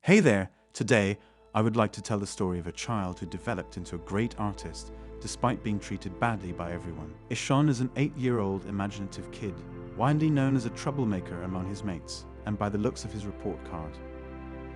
Hey there! Today, I would like to tell the story of a child who developed into a great artist despite being treated badly by everyone. Ishan is an 8-year-old imaginative kid, widely known as a troublemaker among his mates, and by the looks of his report card,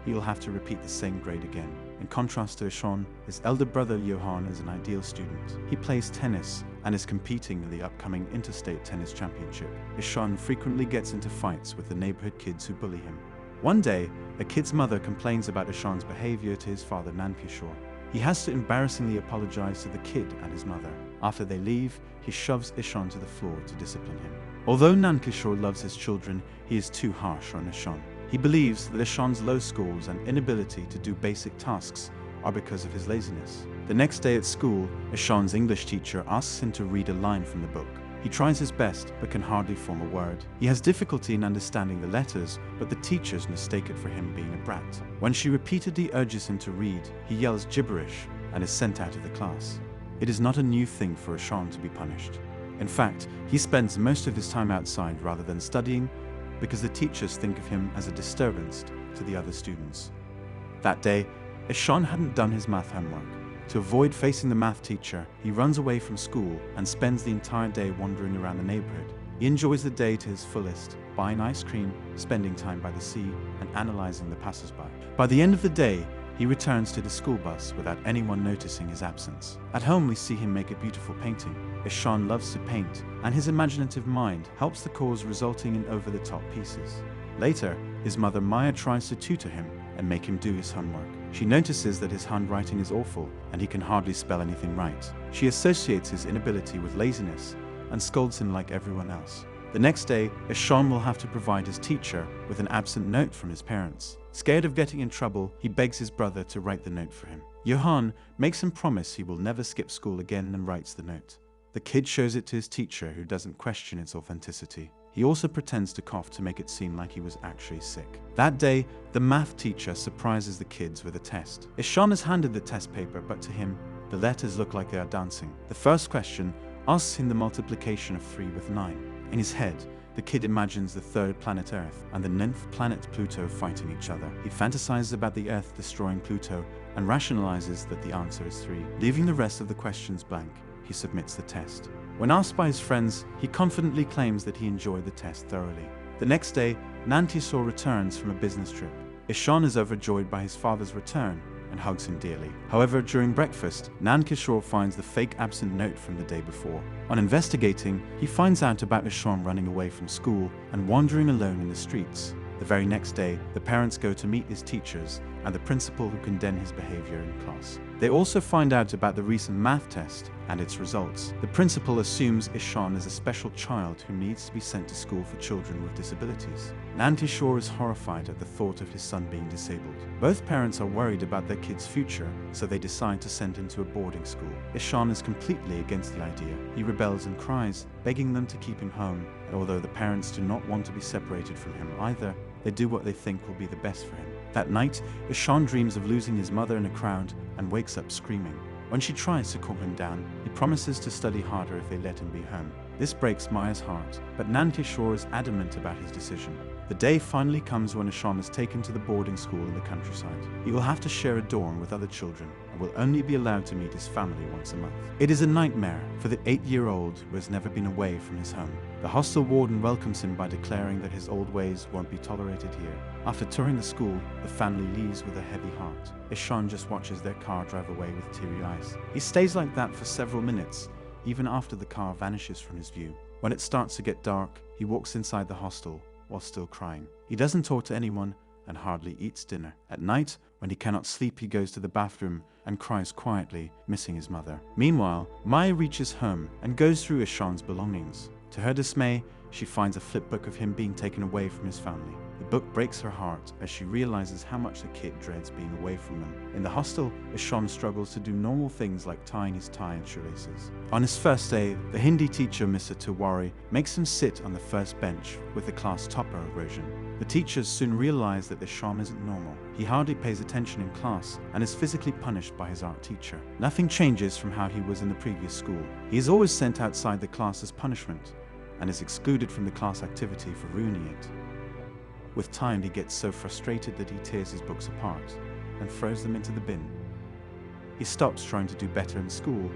he will have to repeat the same grade again. In contrast to Ishan, his elder brother Johan is an ideal student. He plays tennis and is competing in the upcoming Interstate Tennis Championship. Ishan frequently gets into fights with the neighborhood kids who bully him. One day, a kid's mother complains about Ishan's behavior to his father Nankishore. He has to embarrassingly apologize to the kid and his mother. After they leave, he shoves Ishan to the floor to discipline him. Although Nankishore loves his children, he is too harsh on Ishan. He believes that Ishan's low scores and inability to do basic tasks are because of his laziness. The next day at school, Ishan's English teacher asks him to read a line from the book. He tries his best, but can hardly form a word. He has difficulty in understanding the letters, but the teachers mistake it for him being a brat. When she repeatedly urges him to read, he yells gibberish and is sent out of the class. It is not a new thing for Ishan to be punished. In fact, he spends most of his time outside rather than studying because the teachers think of him as a disturbance to the other students. That day, Ishan hadn't done his math homework. To avoid facing the math teacher, he runs away from school and spends the entire day wandering around the neighborhood. He enjoys the day to his fullest, buying ice cream, spending time by the sea, and analyzing the passers-by. By the end of the day, he returns to the school bus without anyone noticing his absence. At home, we see him make a beautiful painting. Ishan loves to paint, and his imaginative mind helps the cause, resulting in over-the-top pieces. Later, his mother Maya tries to tutor him and make him do his homework. She notices that his handwriting is awful and he can hardly spell anything right. She associates his inability with laziness and scolds him like everyone else. The next day, Ishan will have to provide his teacher with an absent note from his parents. Scared of getting in trouble, he begs his brother to write the note for him. Johan makes him promise he will never skip school again and writes the note. The kid shows it to his teacher, who doesn't question its authenticity. He also pretends to cough to make it seem like he was actually sick. That day, the math teacher surprises the kids with a test. Ishan is handed the test paper, but to him, the letters look like they are dancing. The first question asks him the multiplication of 3 with 9. In his head, the kid imagines the third planet Earth and the 9th planet Pluto fighting each other. He fantasizes about the Earth destroying Pluto and rationalizes that the answer is 3. Leaving the rest of the questions blank, he submits the test. When asked by his friends, he confidently claims that he enjoyed the test thoroughly. The next day, Nankishore returns from a business trip. Ishan is overjoyed by his father's return and hugs him dearly. However, during breakfast, Nankishore finds the fake absent note from the day before. On investigating, he finds out about Ishan running away from school and wandering alone in the streets. The very next day, the parents go to meet his teachers and the principal, who condemn his behavior in class. They also find out about the recent math test and its results. The principal assumes Ishan is a special child who needs to be sent to school for children with disabilities. Nankishore is horrified at the thought of his son being disabled. Both parents are worried about their kid's future, so they decide to send him to a boarding school. Ishan is completely against the idea. He rebels and cries, begging them to keep him home, and although the parents do not want to be separated from him either, they do what they think will be the best for him. That night, Ishan dreams of losing his mother in a crowd and wakes up screaming. When she tries to calm him down, he promises to study harder if they let him be home. This breaks Maya's heart, but Nankishore is adamant about his decision. The day finally comes when Ishan is taken to the boarding school in the countryside. He will have to share a dorm with other children and will only be allowed to meet his family once a month. It is a nightmare for the 8-year-old who has never been away from his home. The hostel warden welcomes him by declaring that his old ways won't be tolerated here. After touring the school, the family leaves with a heavy heart. Ishan just watches their car drive away with teary eyes. He stays like that for several minutes, even after the car vanishes from his view. When it starts to get dark, he walks inside the hostel while still crying. He doesn't talk to anyone and hardly eats dinner. At night, when he cannot sleep, he goes to the bathroom and cries quietly, missing his mother. Meanwhile, Maya reaches home and goes through Ishan's belongings. To her dismay, she finds a flipbook of him being taken away from his family. The book breaks her heart as she realizes how much the kid dreads being away from them. In the hostel, Ishan struggles to do normal things like tying his tie and shoelaces. On his first day, the Hindi teacher, Mr. Tiwari, makes him sit on the first bench with the class topper, Roshan. The teachers soon realize that Ishan isn't normal. He hardly pays attention in class and is physically punished by his art teacher. Nothing changes from how he was in the previous school. He is always sent outside the class as punishment and is excluded from the class activity for ruining it. With time, he gets so frustrated that he tears his books apart and throws them into the bin. He stops trying to do better in school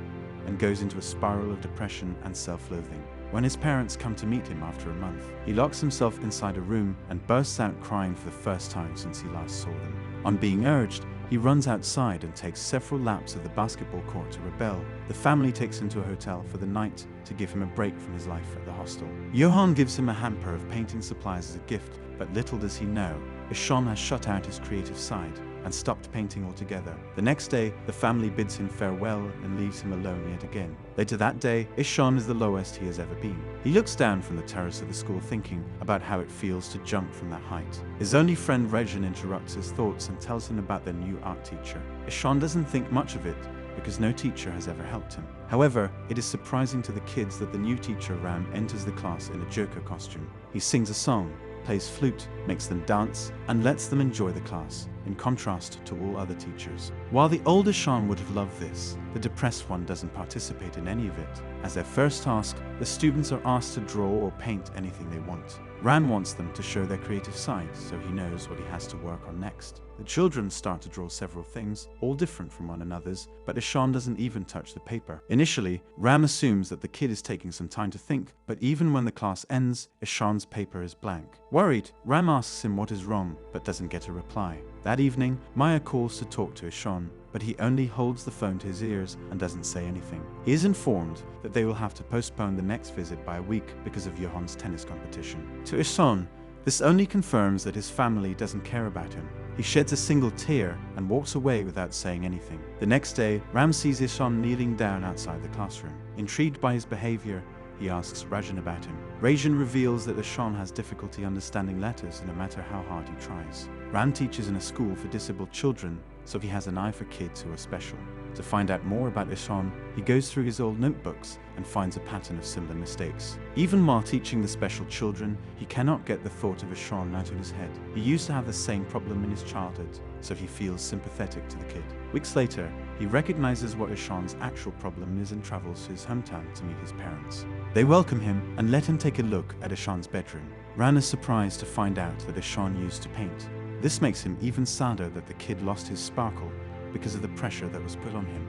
and goes into a spiral of depression and self-loathing. When his parents come to meet him after a month, he locks himself inside a room and bursts out crying for the first time since he last saw them. On being urged, he runs outside and takes several laps of the basketball court to rebel. The family takes him to a hotel for the night to give him a break from his life at the hostel. Johan gives him a hamper of painting supplies as a gift, but little does he know, Ishan has shut out his creative side and stopped painting altogether. The next day, the family bids him farewell and leaves him alone yet again. Later that day, Ishan is the lowest he has ever been. He looks down from the terrace of the school thinking about how it feels to jump from that height. His only friend Regin interrupts his thoughts and tells him about their new art teacher. Ishan doesn't think much of it because no teacher has ever helped him. However, it is surprising to the kids that the new teacher Ram enters the class in a Joker costume. He sings a song, plays flute, makes them dance, and lets them enjoy the class, in contrast to all other teachers. While the older Sean would have loved this, the depressed one doesn't participate in any of it. As their first task, the students are asked to draw or paint anything they want. Ran wants them to show their creative side, so he knows what he has to work on next. The children start to draw several things, all different from one another's, but Ishan doesn't even touch the paper. Initially, Ram assumes that the kid is taking some time to think, but even when the class ends, Ishan's paper is blank. Worried, Ram asks him what is wrong, but doesn't get a reply. That evening, Maya calls to talk to Ishan, but he only holds the phone to his ears and doesn't say anything. He is informed that they will have to postpone the next visit by a week because of Johan's tennis competition. To Ishan, this only confirms that his family doesn't care about him. He sheds a single tear and walks away without saying anything. The next day, Ram sees Ishan kneeling down outside the classroom. Intrigued by his behavior, he asks Rajan about him. Rajan reveals that Ishan has difficulty understanding letters no matter how hard he tries. Ram teaches in a school for disabled children, so he has an eye for kids who are special. To find out more about Ishan, he goes through his old notebooks and finds a pattern of similar mistakes. Even while teaching the special children, he cannot get the thought of Ishan out of his head. He used to have the same problem in his childhood, so he feels sympathetic to the kid. Weeks later, he recognizes what Ishan's actual problem is and travels to his hometown to meet his parents. They welcome him and let him take a look at Ishan's bedroom. Ran is surprised to find out that Ishan used to paint. This makes him even sadder that the kid lost his sparkle because of the pressure that was put on him.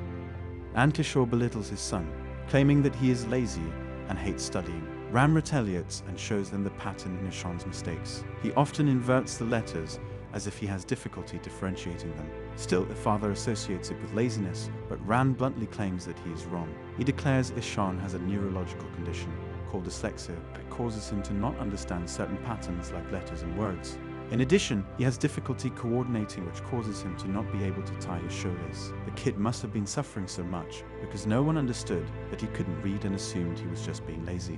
And Kishore belittles his son, claiming that he is lazy and hates studying. Ram retaliates and shows them the pattern in Ishan's mistakes. He often inverts the letters as if he has difficulty differentiating them. Still, the father associates it with laziness, but Ram bluntly claims that he is wrong. He declares Ishan has a neurological condition called dyslexia that causes him to not understand certain patterns like letters and words. In addition, he has difficulty coordinating, which causes him to not be able to tie his shoelace. The kid must have been suffering so much because no one understood that he couldn't read and assumed he was just being lazy.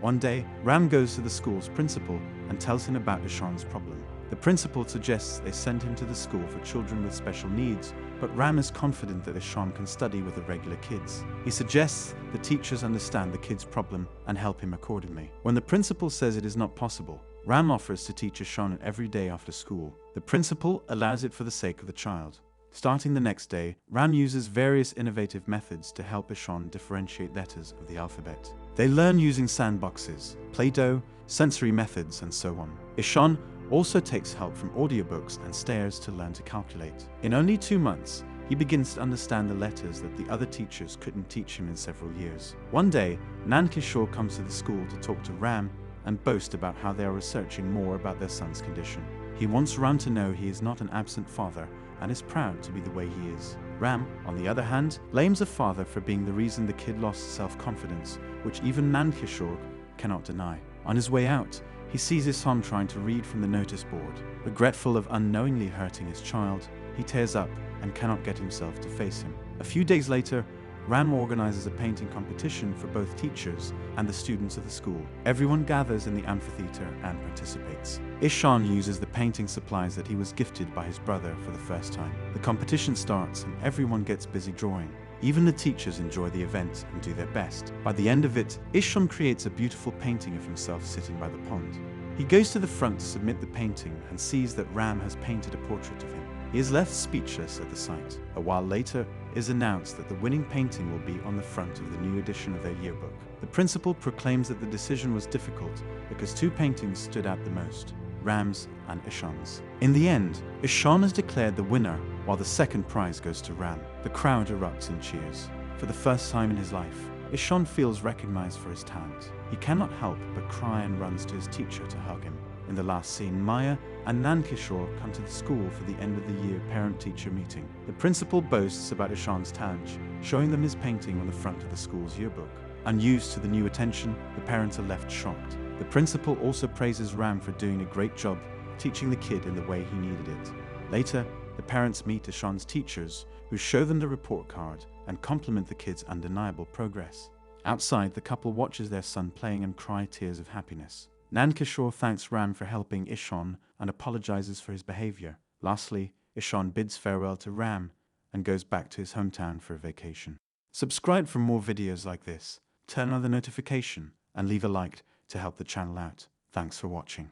One day, Ram goes to the school's principal and tells him about Ishan's problem. The principal suggests they send him to the school for children with special needs, but Ram is confident that Ishan can study with the regular kids. He suggests the teachers understand the kid's problem and help him accordingly. When the principal says it is not possible, Ram offers to teach Ishan every day after school. The principal allows it for the sake of the child. Starting the next day, Ram uses various innovative methods to help Ishan differentiate letters of the alphabet. They learn using sandboxes, Play-Doh, sensory methods, and so on. Ishan also takes help from audiobooks and stairs to learn to calculate. In only 2 months, he begins to understand the letters that the other teachers couldn't teach him in several years. One day, Nan Kishore comes to the school to talk to Ram and boast about how they are researching more about their son's condition. He wants Ram to know he is not an absent father and is proud to be the way he is. Ram, on the other hand, blames the father for being the reason the kid lost self-confidence, which even Nan Kishore cannot deny. On his way out, he sees Ishan trying to read from the notice board. Regretful of unknowingly hurting his child, he tears up and cannot get himself to face him. A few days later, Ram organizes a painting competition for both teachers and the students of the school. Everyone gathers in the amphitheater and participates. Ishan uses the painting supplies that he was gifted by his brother for the first time. The competition starts and everyone gets busy drawing. Even the teachers enjoy the event and do their best. By the end of it, Ishan creates a beautiful painting of himself sitting by the pond. He goes to the front to submit the painting and sees that Ram has painted a portrait of him. He is left speechless at the sight. A while later, it is announced that the winning painting will be on the front of the new edition of their yearbook. The principal proclaims that the decision was difficult because 2 paintings stood out the most. Ram's and Ishan's. In the end, Ishan is declared the winner, while the second prize goes to Ram. The crowd erupts in cheers. For the first time in his life, Ishan feels recognized for his talent. He cannot help but cry and runs to his teacher to hug him. In the last scene, Maya and Nankishore come to the school for the end of the year parent-teacher meeting. The principal boasts about Ishan's talent, showing them his painting on the front of the school's yearbook. Unused to the new attention, the parents are left shocked. The principal also praises Ram for doing a great job teaching the kid in the way he needed it. Later, the parents meet Ishan's teachers, who show them the report card and compliment the kid's undeniable progress. Outside, the couple watches their son playing and cry tears of happiness. Nankishore thanks Ram for helping Ishan and apologizes for his behavior. Lastly, Ishan bids farewell to Ram and goes back to his hometown for a vacation. Subscribe for more videos like this, turn on the notification, and leave a like to help the channel out. Thanks for watching.